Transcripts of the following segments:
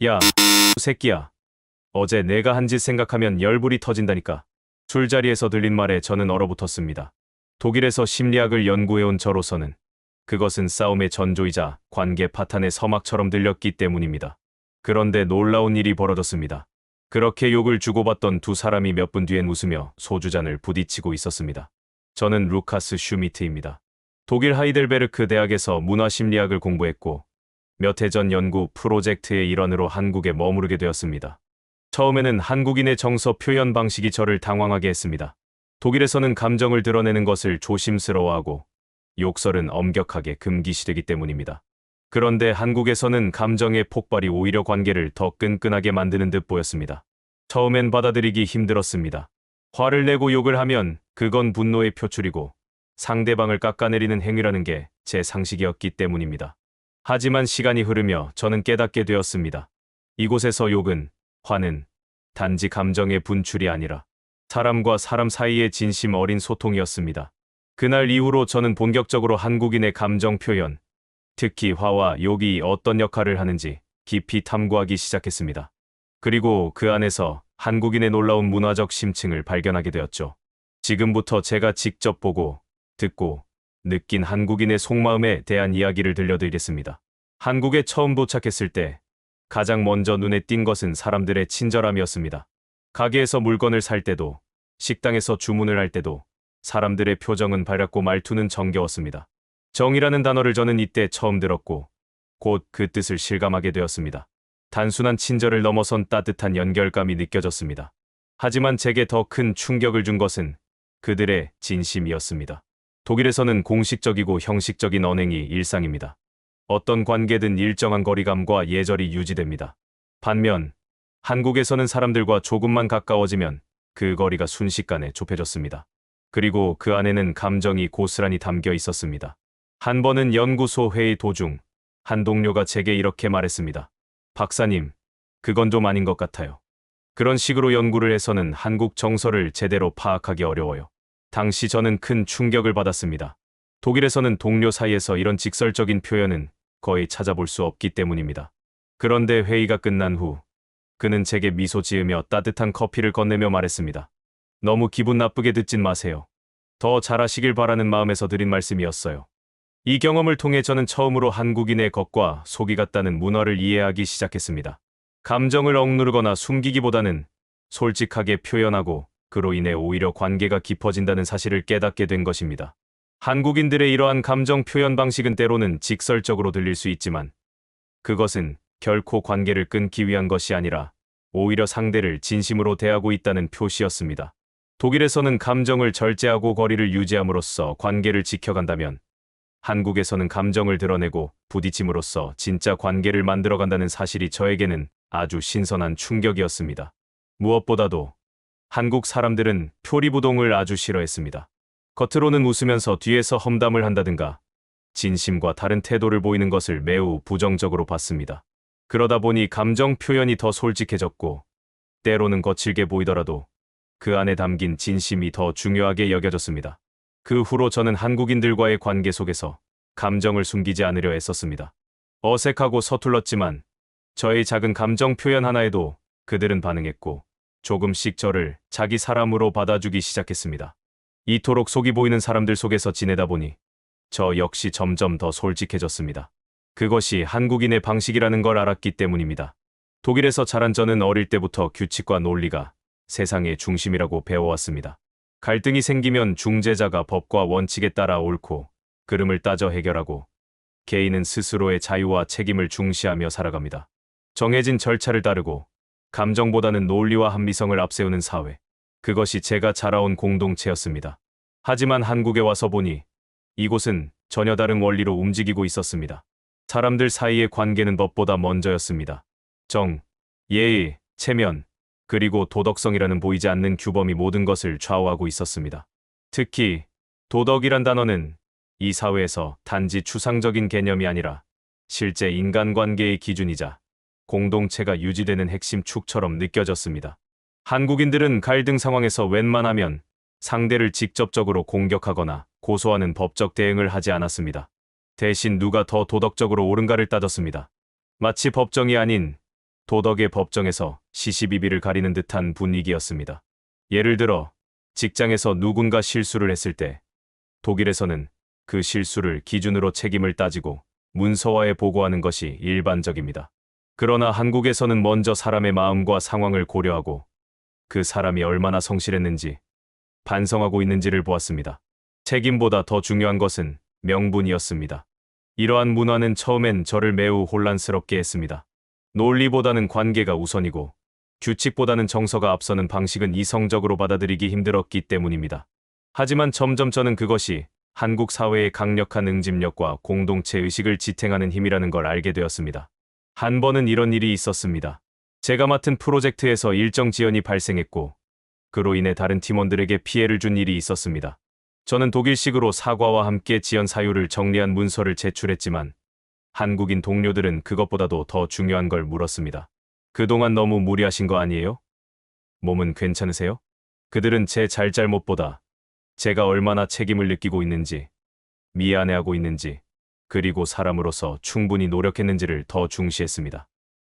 야, 새끼야. 어제 내가 한 짓 생각하면 열불이 터진다니까. 술자리에서 들린 말에 저는 얼어붙었습니다. 독일에서 심리학을 연구해온 저로서는 그것은 싸움의 전조이자 관계 파탄의 서막처럼 들렸기 때문입니다. 그런데 놀라운 일이 벌어졌습니다. 그렇게 욕을 주고받던 두 사람이 몇 분 뒤엔 웃으며 소주잔을 부딪히고 있었습니다. 저는 루카스 슈미트입니다. 독일 하이델베르크 대학에서 문화심리학을 공부했고 몇 해 전 연구 프로젝트의 일환으로 한국에 머무르게 되었습니다. 처음에는 한국인의 정서 표현 방식이 저를 당황하게 했습니다. 독일에서는 감정을 드러내는 것을 조심스러워하고 욕설은 엄격하게 금기시되기 때문입니다. 그런데 한국에서는 감정의 폭발이 오히려 관계를 더 끈끈하게 만드는 듯 보였습니다. 처음엔 받아들이기 힘들었습니다. 화를 내고 욕을 하면 그건 분노의 표출이고 상대방을 깎아내리는 행위라는 게 제 상식이었기 때문입니다. 하지만 시간이 흐르며 저는 깨닫게 되었습니다. 이곳에서 욕은, 화는 단지 감정의 분출이 아니라 사람과 사람 사이의 진심 어린 소통이었습니다. 그날 이후로 저는 본격적으로 한국인의 감정 표현, 특히 화와 욕이 어떤 역할을 하는지 깊이 탐구하기 시작했습니다. 그리고 그 안에서 한국인의 놀라운 문화적 심층을 발견하게 되었죠. 지금부터 제가 직접 보고, 듣고, 느낀 한국인의 속마음에 대한 이야기를 들려드리겠습니다. 한국에 처음 도착했을 때 가장 먼저 눈에 띈 것은 사람들의 친절함이었습니다. 가게에서 물건을 살 때도, 식당에서 주문을 할 때도 사람들의 표정은 밝았고 말투는 정겨웠습니다. 정이라는 단어를 저는 이때 처음 들었고 곧 그 뜻을 실감하게 되었습니다. 단순한 친절을 넘어선 따뜻한 연결감이 느껴졌습니다. 하지만 제게 더 큰 충격을 준 것은 그들의 진심이었습니다. 독일에서는 공식적이고 형식적인 언행이 일상입니다. 어떤 관계든 일정한 거리감과 예절이 유지됩니다. 반면 한국에서는 사람들과 조금만 가까워지면 그 거리가 순식간에 좁혀졌습니다. 그리고 그 안에는 감정이 고스란히 담겨 있었습니다. 한 번은 연구소 회의 도중 한 동료가 제게 이렇게 말했습니다. 박사님, 그건 좀 아닌 것 같아요. 그런 식으로 연구를 해서는 한국 정서를 제대로 파악하기 어려워요. 당시 저는 큰 충격을 받았습니다. 독일에서는 동료 사이에서 이런 직설적인 표현은 거의 찾아볼 수 없기 때문입니다. 그런데 회의가 끝난 후 그는 제게 미소 지으며 따뜻한 커피를 건네며 말했습니다. 너무 기분 나쁘게 듣진 마세요. 더 잘하시길 바라는 마음에서 드린 말씀이었어요. 이 경험을 통해 저는 처음으로 한국인의 겉과 속이 같다는 문화를 이해하기 시작했습니다. 감정을 억누르거나 숨기기보다는 솔직하게 표현하고 그로 인해 오히려 관계가 깊어진다는 사실을 깨닫게 된 것입니다. 한국인들의 이러한 감정 표현 방식은 때로는 직설적으로 들릴 수 있지만 그것은 결코 관계를 끊기 위한 것이 아니라 오히려 상대를 진심으로 대하고 있다는 표시였습니다. 독일에서는 감정을 절제하고 거리를 유지함으로써 관계를 지켜간다면 한국에서는 감정을 드러내고 부딪힘으로써 진짜 관계를 만들어간다는 사실이 저에게는 아주 신선한 충격이었습니다. 무엇보다도 한국 사람들은 표리부동을 아주 싫어했습니다. 겉으로는 웃으면서 뒤에서 험담을 한다든가 진심과 다른 태도를 보이는 것을 매우 부정적으로 봤습니다. 그러다 보니 감정 표현이 더 솔직해졌고 때로는 거칠게 보이더라도 그 안에 담긴 진심이 더 중요하게 여겨졌습니다. 그 후로 저는 한국인들과의 관계 속에서 감정을 숨기지 않으려 애썼습니다. 어색하고 서툴렀지만 저의 작은 감정 표현 하나에도 그들은 반응했고 조금씩 저를 자기 사람으로 받아주기 시작했습니다. 이토록 속이 보이는 사람들 속에서 지내다 보니 저 역시 점점 더 솔직해졌습니다. 그것이 한국인의 방식이라는 걸 알았기 때문입니다. 독일에서 자란 저는 어릴 때부터 규칙과 논리가 세상의 중심이라고 배워왔습니다. 갈등이 생기면 중재자가 법과 원칙에 따라 옳고 그름을 따져 해결하고 개인은 스스로의 자유와 책임을 중시하며 살아갑니다. 정해진 절차를 따르고 감정보다는 논리와 합리성을 앞세우는 사회. 그것이 제가 자라온 공동체였습니다. 하지만 한국에 와서 보니 이곳은 전혀 다른 원리로 움직이고 있었습니다. 사람들 사이의 관계는 법보다 먼저였습니다. 정, 예의, 체면, 그리고 도덕성이라는 보이지 않는 규범이 모든 것을 좌우하고 있었습니다. 특히 도덕이란 단어는 이 사회에서 단지 추상적인 개념이 아니라 실제 인간관계의 기준이자 공동체가 유지되는 핵심 축처럼 느껴졌습니다. 한국인들은 갈등 상황에서 웬만하면 상대를 직접적으로 공격하거나 고소하는 법적 대응을 하지 않았습니다. 대신 누가 더 도덕적으로 옳은가를 따졌습니다. 마치 법정이 아닌 도덕의 법정에서 시시비비를 가리는 듯한 분위기였습니다. 예를 들어 직장에서 누군가 실수를 했을 때 독일에서는 그 실수를 기준으로 책임을 따지고 문서화에 보고하는 것이 일반적입니다. 그러나 한국에서는 먼저 사람의 마음과 상황을 고려하고 그 사람이 얼마나 성실했는지 반성하고 있는지를 보았습니다. 책임보다 더 중요한 것은 명분이었습니다. 이러한 문화는 처음엔 저를 매우 혼란스럽게 했습니다. 논리보다는 관계가 우선이고 규칙보다는 정서가 앞서는 방식은 이성적으로 받아들이기 힘들었기 때문입니다. 하지만 점점 저는 그것이 한국 사회의 강력한 응집력과 공동체 의식을 지탱하는 힘이라는 걸 알게 되었습니다. 한 번은 이런 일이 있었습니다. 제가 맡은 프로젝트에서 일정 지연이 발생했고 그로 인해 다른 팀원들에게 피해를 준 일이 있었습니다. 저는 독일식으로 사과와 함께 지연 사유를 정리한 문서를 제출했지만 한국인 동료들은 그것보다도 더 중요한 걸 물었습니다. 그동안 너무 무리하신 거 아니에요? 몸은 괜찮으세요? 그들은 제 잘잘못보다 제가 얼마나 책임을 느끼고 있는지, 미안해하고 있는지, 그리고 사람으로서 충분히 노력했는지를 더 중시했습니다.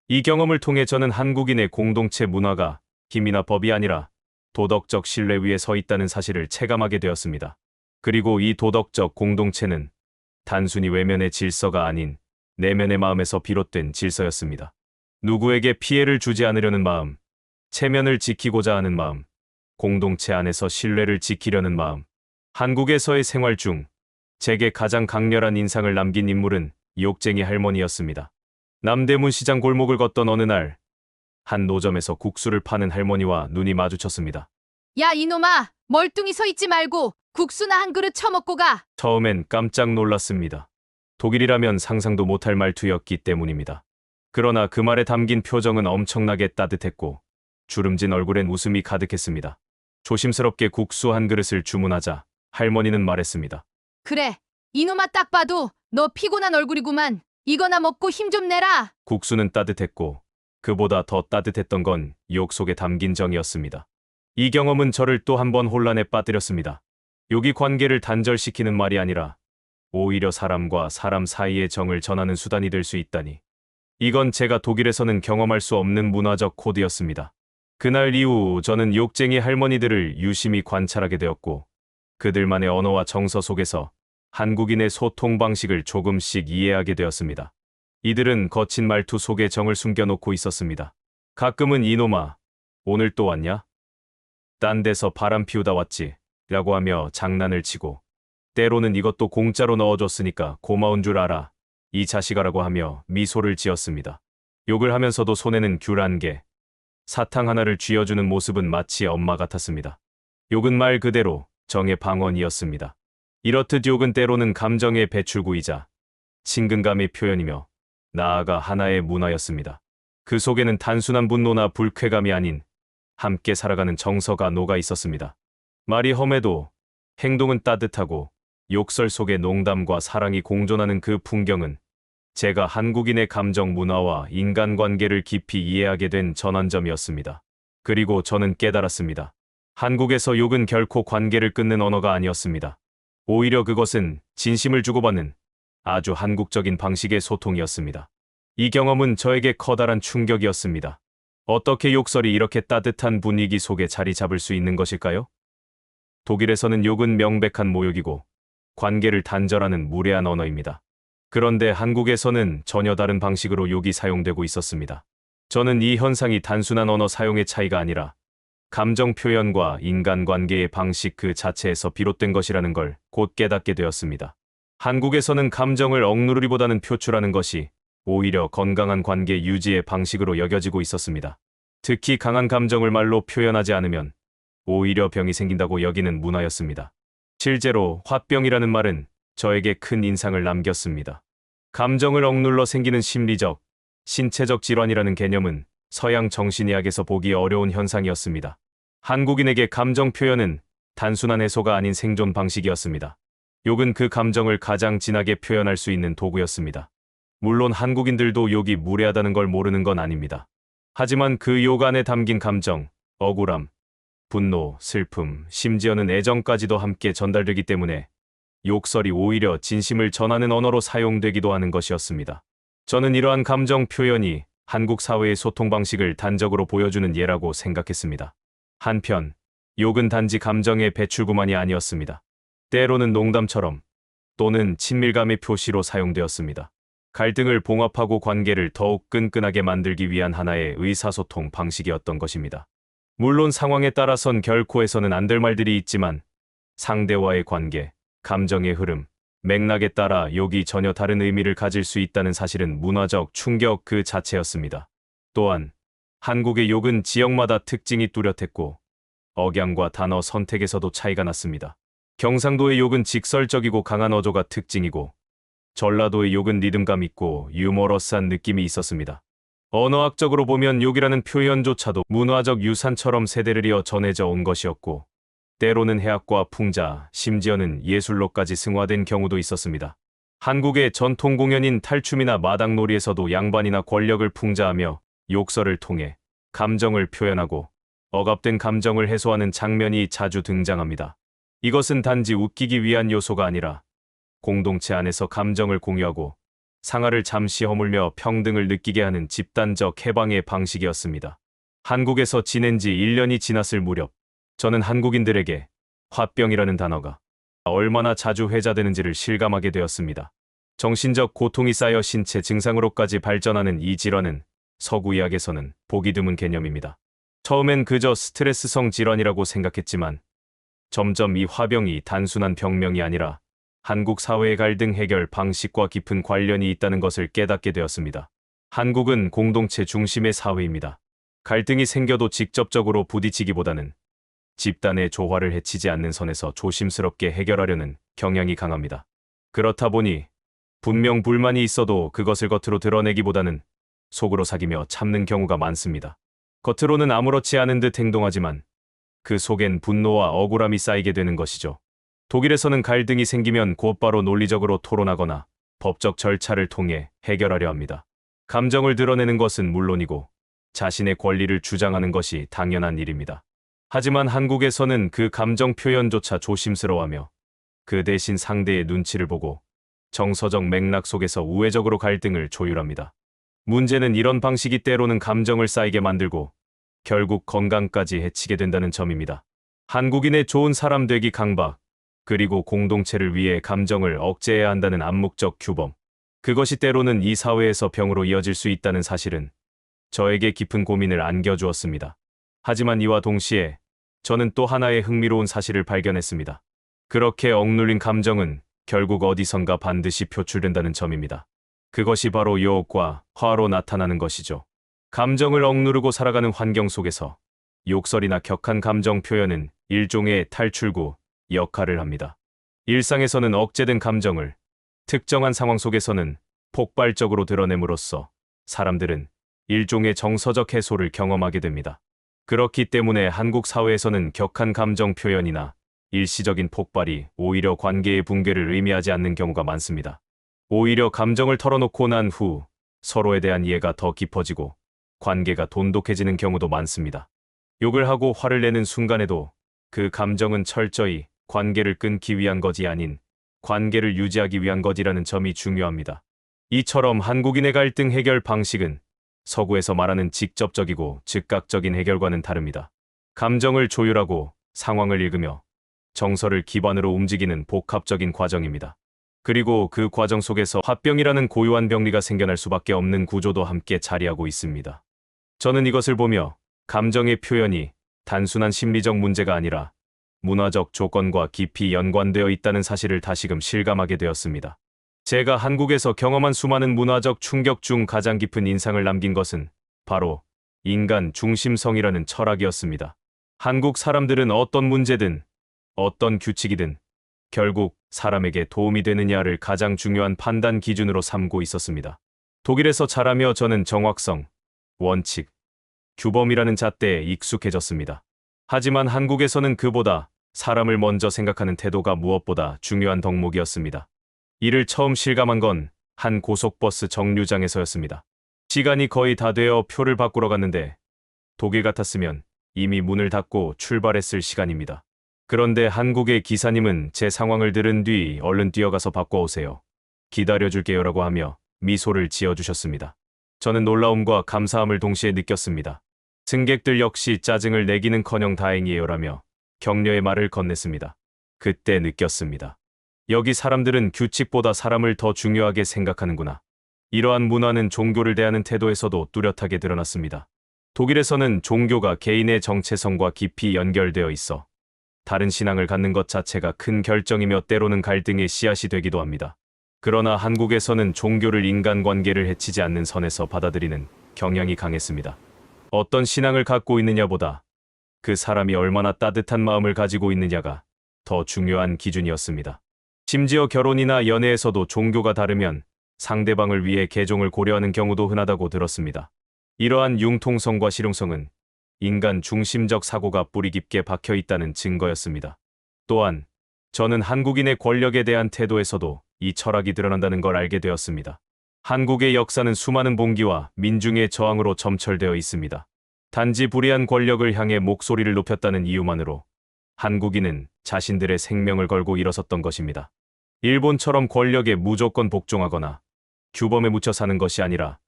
이 경험을 통해 저는 한국인의 공동체 문화가 힘이나 법이 아니라 도덕적 신뢰 위에 서 있다는 사실을 체감하게 되었습니다. 그리고 이 도덕적 공동체는 단순히 외면의 질서가 아닌 내면의 마음에서 비롯된 질서였습니다. 누구에게 피해를 주지 않으려는 마음, 체면을 지키고자 하는 마음, 공동체 안에서 신뢰를 지키려는 마음. 한국에서의 생활 중 제게 가장 강렬한 인상을 남긴 인물은 욕쟁이 할머니였습니다. 남대문 시장 골목을 걷던 어느 날, 한 노점에서 국수를 파는 할머니와 눈이 마주쳤습니다. 야, 이놈아! 멀뚱히 서 있지 말고 국수나 한 그릇 처먹고 가! 처음엔 깜짝 놀랐습니다. 독일이라면 상상도 못할 말투였기 때문입니다. 그러나 그 말에 담긴 표정은 엄청나게 따뜻했고 주름진 얼굴엔 웃음이 가득했습니다. 조심스럽게 국수 한 그릇을 주문하자 할머니는 말했습니다. 그래, 이놈아 딱 봐도 너 피곤한 얼굴이구만. 이거나 먹고 힘 좀 내라! 국수는 따뜻했고 그보다 더 따뜻했던 건 욕 속에 담긴 정이었습니다. 이 경험은 저를 또 한 번 혼란에 빠뜨렸습니다. 욕이 관계를 단절시키는 말이 아니라 오히려 사람과 사람 사이의 정을 전하는 수단이 될 수 있다니. 이건 제가 독일에서는 경험할 수 없는 문화적 코드였습니다. 그날 이후 저는 욕쟁이 할머니들을 유심히 관찰하게 되었고 그들만의 언어와 정서 속에서 한국인의 소통 방식을 조금씩 이해하게 되었습니다. 이들은 거친 말투 속에 정을 숨겨놓고 있었습니다. 가끔은 이놈아, 오늘 또 왔냐? 딴 데서 바람 피우다 왔지? 라고 하며 장난을 치고 때로는 이것도 공짜로 넣어줬으니까 고마운 줄 알아. 이 자식아라고 하며 미소를 지었습니다. 욕을 하면서도 손에는 귤 한 개, 사탕 하나를 쥐어주는 모습은 마치 엄마 같았습니다. 욕은 말 그대로 정의 방언이었습니다. 이렇듯 욕은 때로는 감정의 배출구이자 친근감의 표현이며 나아가 하나의 문화였습니다. 그 속에는 단순한 분노나 불쾌감이 아닌 함께 살아가는 정서가 녹아 있었습니다. 말이 험해도 행동은 따뜻하고 욕설 속에 농담과 사랑이 공존하는 그 풍경은 제가 한국인의 감정 문화와 인간관계를 깊이 이해하게 된 전환점이었습니다. 그리고 저는 깨달았습니다. 한국에서 욕은 결코 관계를 끊는 언어가 아니었습니다. 오히려 그것은 진심을 주고받는 아주 한국적인 방식의 소통이었습니다. 이 경험은 저에게 커다란 충격이었습니다. 어떻게 욕설이 이렇게 따뜻한 분위기 속에 자리 잡을 수 있는 것일까요? 독일에서는 욕은 명백한 모욕이고 관계를 단절하는 무례한 언어입니다. 그런데 한국에서는 전혀 다른 방식으로 욕이 사용되고 있었습니다. 저는 이 현상이 단순한 언어 사용의 차이가 아니라 감정 표현과 인간관계의 방식 그 자체에서 비롯된 것이라는 걸 곧 깨닫게 되었습니다. 한국에서는 감정을 억누르기보다는 표출하는 것이 오히려 건강한 관계 유지의 방식으로 여겨지고 있었습니다. 특히 강한 감정을 말로 표현하지 않으면 오히려 병이 생긴다고 여기는 문화였습니다. 실제로 화병이라는 말은 저에게 큰 인상을 남겼습니다. 감정을 억눌러 생기는 심리적, 신체적 질환이라는 개념은 서양 정신의학에서 보기 어려운 현상이었습니다. 한국인에게 감정 표현은 단순한 해소가 아닌 생존 방식이었습니다. 욕은 그 감정을 가장 진하게 표현할 수 있는 도구였습니다. 물론 한국인들도 욕이 무례하다는 걸 모르는 건 아닙니다. 하지만 그 욕 안에 담긴 감정, 억울함, 분노, 슬픔, 심지어는 애정까지도 함께 전달되기 때문에 욕설이 오히려 진심을 전하는 언어로 사용되기도 하는 것이었습니다. 저는 이러한 감정 표현이 한국 사회의 소통 방식을 단적으로 보여주는 예라고 생각했습니다. 한편, 욕은 단지 감정의 배출구만이 아니었습니다. 때로는 농담처럼 또는 친밀감의 표시로 사용되었습니다. 갈등을 봉합하고 관계를 더욱 끈끈하게 만들기 위한 하나의 의사소통 방식이었던 것입니다. 물론 상황에 따라선 결코 해서는 안 될 말들이 있지만 상대와의 관계, 감정의 흐름, 맥락에 따라 욕이 전혀 다른 의미를 가질 수 있다는 사실은 문화적 충격 그 자체였습니다. 또한 한국의 욕은 지역마다 특징이 뚜렷했고 억양과 단어 선택에서도 차이가 났습니다. 경상도의 욕은 직설적이고 강한 어조가 특징이고 전라도의 욕은 리듬감 있고 유머러스한 느낌이 있었습니다. 언어학적으로 보면 욕이라는 표현조차도 문화적 유산처럼 세대를 이어 전해져 온 것이었고 때로는 해학과 풍자, 심지어는 예술로까지 승화된 경우도 있었습니다. 한국의 전통 공연인 탈춤이나 마당놀이에서도 양반이나 권력을 풍자하며 욕설을 통해 감정을 표현하고 억압된 감정을 해소하는 장면이 자주 등장합니다. 이것은 단지 웃기기 위한 요소가 아니라 공동체 안에서 감정을 공유하고 상하를 잠시 허물며 평등을 느끼게 하는 집단적 해방의 방식이었습니다. 한국에서 지낸 지 1년이 지났을 무렵 저는 한국인들에게 화병이라는 단어가 얼마나 자주 회자되는지를 실감하게 되었습니다. 정신적 고통이 쌓여 신체 증상으로까지 발전하는 이 질환은 서구의학에서는 보기 드문 개념입니다. 처음엔 그저 스트레스성 질환이라고 생각했지만 점점 이 화병이 단순한 병명이 아니라 한국 사회의 갈등 해결 방식과 깊은 관련이 있다는 것을 깨닫게 되었습니다. 한국은 공동체 중심의 사회입니다. 갈등이 생겨도 직접적으로 부딪히기보다는 집단의 조화를 해치지 않는 선에서 조심스럽게 해결하려는 경향이 강합니다. 그렇다 보니 분명 불만이 있어도 그것을 겉으로 드러내기보다는 속으로 사귀며 참는 경우가 많습니다. 겉으로는 아무렇지 않은 듯 행동하지만 그 속엔 분노와 억울함이 쌓이게 되는 것이죠. 독일에서는 갈등이 생기면 곧바로 논리적으로 토론하거나 법적 절차를 통해 해결하려 합니다. 감정을 드러내는 것은 물론이고 자신의 권리를 주장하는 것이 당연한 일입니다. 하지만 한국에서는 그 감정 표현조차 조심스러워하며 그 대신 상대의 눈치를 보고 정서적 맥락 속에서 우회적으로 갈등을 조율합니다. 문제는 이런 방식이 때로는 감정을 쌓이게 만들고 결국 건강까지 해치게 된다는 점입니다. 한국인의 좋은 사람 되기 강박, 그리고 공동체를 위해 감정을 억제해야 한다는 암묵적 규범, 그것이 때로는 이 사회에서 병으로 이어질 수 있다는 사실은 저에게 깊은 고민을 안겨주었습니다. 하지만 이와 동시에 저는 또 하나의 흥미로운 사실을 발견했습니다. 그렇게 억눌린 감정은 결국 어디선가 반드시 표출된다는 점입니다. 그것이 바로 욕과 화로 나타나는 것이죠. 감정을 억누르고 살아가는 환경 속에서 욕설이나 격한 감정 표현은 일종의 탈출구 역할을 합니다. 일상에서는 억제된 감정을 특정한 상황 속에서는 폭발적으로 드러냄으로써 사람들은 일종의 정서적 해소를 경험하게 됩니다. 그렇기 때문에 한국 사회에서는 격한 감정 표현이나 일시적인 폭발이 오히려 관계의 붕괴를 의미하지 않는 경우가 많습니다. 오히려 감정을 털어놓고 난 후 서로에 대한 이해가 더 깊어지고 관계가 돈독해지는 경우도 많습니다. 욕을 하고 화를 내는 순간에도 그 감정은 철저히 관계를 끊기 위한 것이 아닌 관계를 유지하기 위한 것이라는 점이 중요합니다. 이처럼 한국인의 갈등 해결 방식은 서구에서 말하는 직접적이고 즉각적인 해결과는 다릅니다. 감정을 조율하고 상황을 읽으며 정서를 기반으로 움직이는 복합적인 과정입니다. 그리고 그 과정 속에서 화병이라는 고유한 병리가 생겨날 수밖에 없는 구조도 함께 자리하고 있습니다. 저는 이것을 보며 감정의 표현이 단순한 심리적 문제가 아니라 문화적 조건과 깊이 연관되어 있다는 사실을 다시금 실감하게 되었습니다. 제가 한국에서 경험한 수많은 문화적 충격 중 가장 깊은 인상을 남긴 것은 바로 인간 중심성이라는 철학이었습니다. 한국 사람들은 어떤 문제든 어떤 규칙이든 결국 사람에게 도움이 되느냐를 가장 중요한 판단 기준으로 삼고 있었습니다. 독일에서 자라며 저는 정확성, 원칙, 규범이라는 잣대에 익숙해졌습니다. 하지만 한국에서는 그보다 사람을 먼저 생각하는 태도가 무엇보다 중요한 덕목이었습니다. 이를 처음 실감한 건 한 고속버스 정류장에서였습니다. 시간이 거의 다 되어 표를 바꾸러 갔는데 독일 같았으면 이미 문을 닫고 출발했을 시간입니다. 그런데 한국의 기사님은 제 상황을 들은 뒤 얼른 뛰어가서 바꿔오세요. 기다려줄게요라고 하며 미소를 지어주셨습니다. 저는 놀라움과 감사함을 동시에 느꼈습니다. 승객들 역시 짜증을 내기는커녕 다행이에요라며 격려의 말을 건넸습니다. 그때 느꼈습니다. 여기 사람들은 규칙보다 사람을 더 중요하게 생각하는구나. 이러한 문화는 종교를 대하는 태도에서도 뚜렷하게 드러났습니다. 독일에서는 종교가 개인의 정체성과 깊이 연결되어 있어 다른 신앙을 갖는 것 자체가 큰 결정이며 때로는 갈등의 씨앗이 되기도 합니다. 그러나 한국에서는 종교를 인간관계를 해치지 않는 선에서 받아들이는 경향이 강했습니다. 어떤 신앙을 갖고 있느냐보다 그 사람이 얼마나 따뜻한 마음을 가지고 있느냐가 더 중요한 기준이었습니다. 심지어 결혼이나 연애에서도 종교가 다르면 상대방을 위해 개종을 고려하는 경우도 흔하다고 들었습니다. 이러한 융통성과 실용성은 인간 중심적 사고가 뿌리 깊게 박혀 있다는 증거였습니다. 또한 저는 한국인의 권력에 대한 태도에서도 이 철학이 드러난다는 걸 알게 되었습니다. 한국의 역사는 수많은 봉기와 민중의 저항으로 점철되어 있습니다. 단지 불의한 권력을 향해 목소리를 높였다는 이유만으로 한국인은 자신들의 생명을 걸고 일어섰던 것입니다. 일본처럼 권력에 무조건 복종하거나 규범에 묻혀 사는 것이 아니라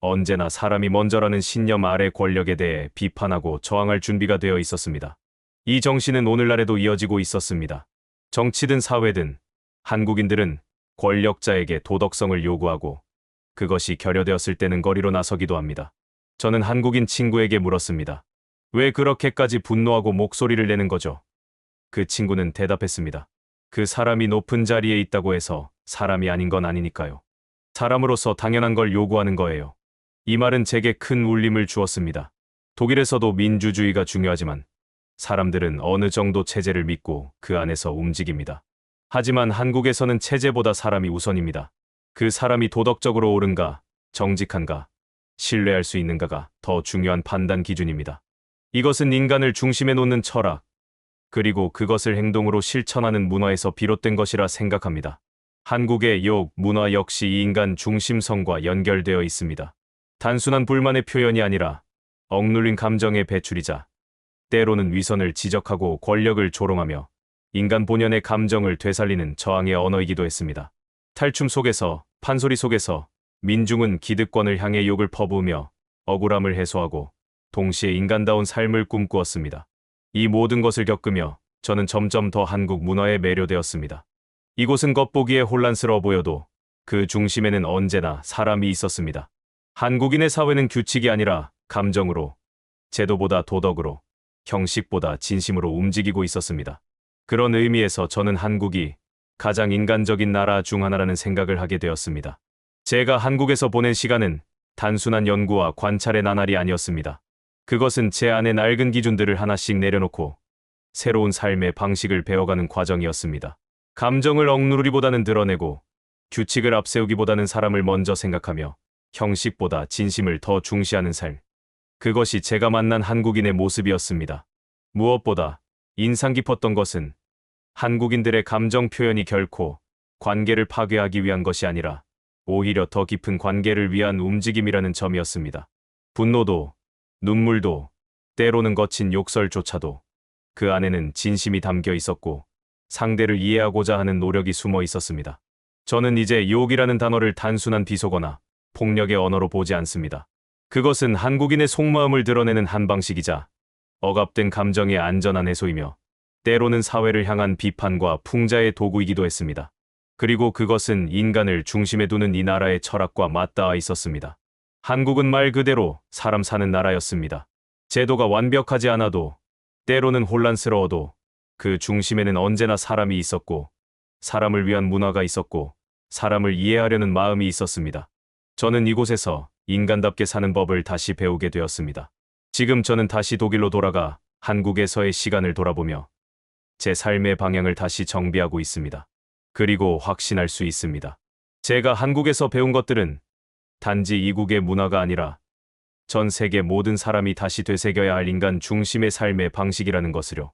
언제나 사람이 먼저라는 신념 아래 권력에 대해 비판하고 저항할 준비가 되어 있었습니다. 이 정신은 오늘날에도 이어지고 있었습니다. 정치든 사회든 한국인들은 권력자에게 도덕성을 요구하고 그것이 결여되었을 때는 거리로 나서기도 합니다. 저는 한국인 친구에게 물었습니다. 왜 그렇게까지 분노하고 목소리를 내는 거죠? 그 친구는 대답했습니다. 그 사람이 높은 자리에 있다고 해서 사람이 아닌 건 아니니까요. 사람으로서 당연한 걸 요구하는 거예요. 이 말은 제게 큰 울림을 주었습니다. 독일에서도 민주주의가 중요하지만 사람들은 어느 정도 체제를 믿고 그 안에서 움직입니다. 하지만 한국에서는 체제보다 사람이 우선입니다. 그 사람이 도덕적으로 옳은가, 정직한가, 신뢰할 수 있는가가 더 중요한 판단 기준입니다. 이것은 인간을 중심에 놓는 철학, 그리고 그것을 행동으로 실천하는 문화에서 비롯된 것이라 생각합니다. 한국의 욕 문화 역시 이 인간 중심성과 연결되어 있습니다. 단순한 불만의 표현이 아니라 억눌린 감정의 배출이자 때로는 위선을 지적하고 권력을 조롱하며 인간 본연의 감정을 되살리는 저항의 언어이기도 했습니다. 탈춤 속에서, 판소리 속에서 민중은 기득권을 향해 욕을 퍼부으며 억울함을 해소하고 동시에 인간다운 삶을 꿈꾸었습니다. 이 모든 것을 겪으며 저는 점점 더 한국 문화에 매료되었습니다. 이곳은 겉보기에 혼란스러워 보여도 그 중심에는 언제나 사람이 있었습니다. 한국인의 사회는 규칙이 아니라 감정으로, 제도보다 도덕으로, 형식보다 진심으로 움직이고 있었습니다. 그런 의미에서 저는 한국이 가장 인간적인 나라 중 하나라는 생각을 하게 되었습니다. 제가 한국에서 보낸 시간은 단순한 연구와 관찰의 나날이 아니었습니다. 그것은 제 안에 낡은 기준들을 하나씩 내려놓고 새로운 삶의 방식을 배워가는 과정이었습니다. 감정을 억누르기보다는 드러내고 규칙을 앞세우기보다는 사람을 먼저 생각하며 형식보다 진심을 더 중시하는 삶. 그것이 제가 만난 한국인의 모습이었습니다. 무엇보다 인상 깊었던 것은 한국인들의 감정 표현이 결코 관계를 파괴하기 위한 것이 아니라 오히려 더 깊은 관계를 위한 움직임이라는 점이었습니다. 분노도, 눈물도, 때로는 거친 욕설조차도 그 안에는 진심이 담겨 있었고 상대를 이해하고자 하는 노력이 숨어 있었습니다. 저는 이제 욕이라는 단어를 단순한 비속어나 폭력의 언어로 보지 않습니다. 그것은 한국인의 속마음을 드러내는 한 방식이자 억압된 감정의 안전한 해소이며 때로는 사회를 향한 비판과 풍자의 도구이기도 했습니다. 그리고 그것은 인간을 중심에 두는 이 나라의 철학과 맞닿아 있었습니다. 한국은 말 그대로 사람 사는 나라였습니다. 제도가 완벽하지 않아도 때로는 혼란스러워도 그 중심에는 언제나 사람이 있었고 사람을 위한 문화가 있었고 사람을 이해하려는 마음이 있었습니다. 저는 이곳에서 인간답게 사는 법을 다시 배우게 되었습니다. 지금 저는 다시 독일로 돌아가 한국에서의 시간을 돌아보며 제 삶의 방향을 다시 정비하고 있습니다. 그리고 확신할 수 있습니다. 제가 한국에서 배운 것들은 단지 이국의 문화가 아니라 전 세계 모든 사람이 다시 되새겨야 할 인간 중심의 삶의 방식이라는 것을요.